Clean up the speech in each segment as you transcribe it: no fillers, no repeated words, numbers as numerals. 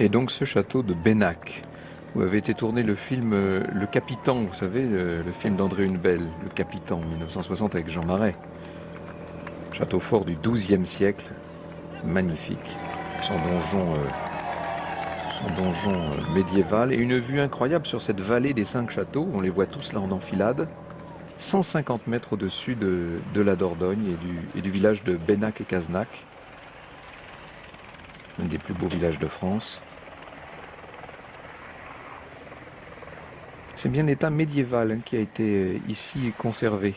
Et donc ce château de Bennac, où avait été tourné le film Le Capitan, vous savez, le film d'André Hunebelle, Le Capitan, 1960 avec Jean Marais. Château fort du XIIe siècle, magnifique, son donjon médiéval et une vue incroyable sur cette vallée des 5 châteaux, on les voit tous là en enfilade, 150 mètres au-dessus de la Dordogne et du village de Bennac et Cazenac, un des plus beaux villages de France. C'est bien l'état médiéval qui a été ici conservé.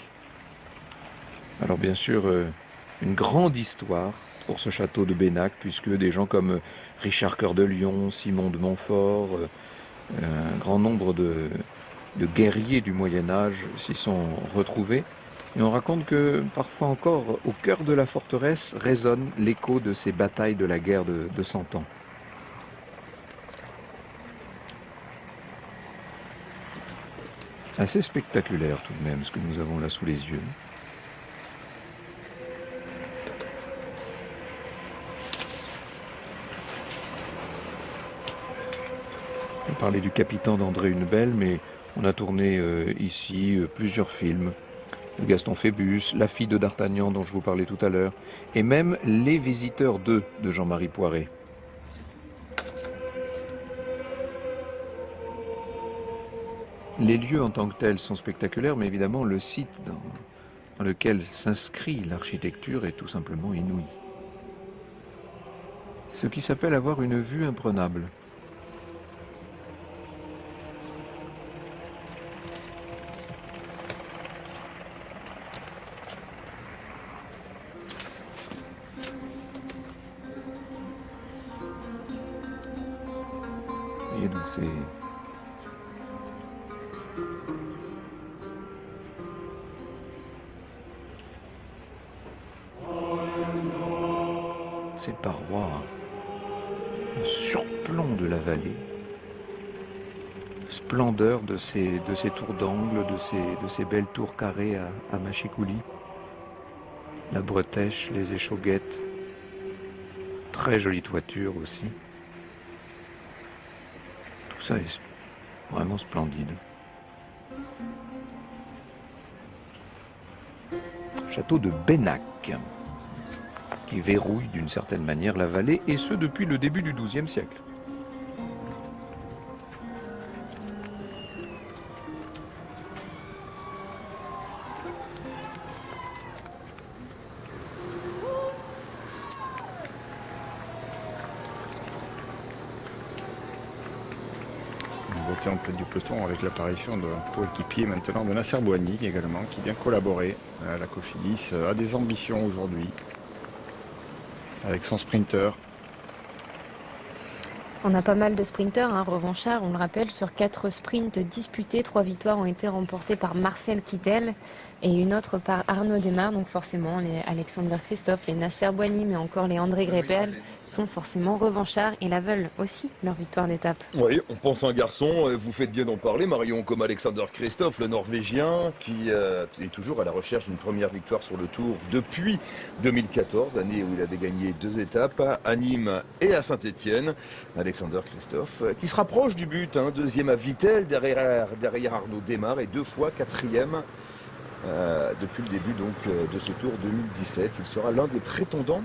Alors bien sûr, une grande histoire pour ce château de Bennac, puisque des gens comme Richard Cœur de Lion, Simon de Montfort, un grand nombre de guerriers du Moyen-Âge s'y sont retrouvés. Et on raconte que parfois encore, au cœur de la forteresse, résonne l'écho de ces batailles de la guerre de 100 ans. Assez spectaculaire tout de même, ce que nous avons là sous les yeux. On parlait du Capitan d'André Hunebelle, mais on a tourné ici plusieurs films. Gaston Phébus, La fille de D'Artagnan dont je vous parlais tout à l'heure, et même Les Visiteurs 2 de Jean-Marie Poiret. Les lieux en tant que tels sont spectaculaires, mais évidemment le site dans lequel s'inscrit l'architecture est tout simplement inouï. Ce qui s'appelle avoir une vue imprenable. Et donc ces parois, le surplomb de la vallée, splendeur de ces tours d'angle, de ces belles tours carrées à Machicoulis, la bretèche, les échauguettes, très jolie toiture aussi. Tout ça est vraiment splendide. Château de Bennac, qui verrouille d'une certaine manière la vallée, et ce depuis le début du XIIe siècle. En tête du peloton avec l'apparition d'un coéquipier maintenant de Nasser Boigny également qui vient collaborer à la Cofidis, a des ambitions aujourd'hui avec son sprinter. On a pas mal de sprinteurs, revanchards, on le rappelle, sur 4 sprints disputés, 3 victoires ont été remportées par Marcel Kittel et une autre par Arnaud Démare. Donc forcément, les Alexander Christophe, les Nasser Boigny, mais encore les André Greipel sont forcément revanchards et la veulent aussi, leur victoire d'étape. Oui, on pense à un garçon, vous faites bien d'en parler, Marion, comme Alexander Christophe, le Norvégien, qui est toujours à la recherche d'une première victoire sur le Tour depuis 2014, année où il avait gagné 2 étapes, à Nîmes et à Saint-Étienne. Alexander Christophe, qui se rapproche du but, deuxième à Vittel, derrière Arnaud Démare et 2 fois 4e depuis le début donc, de ce Tour 2017. Il sera l'un des prétendants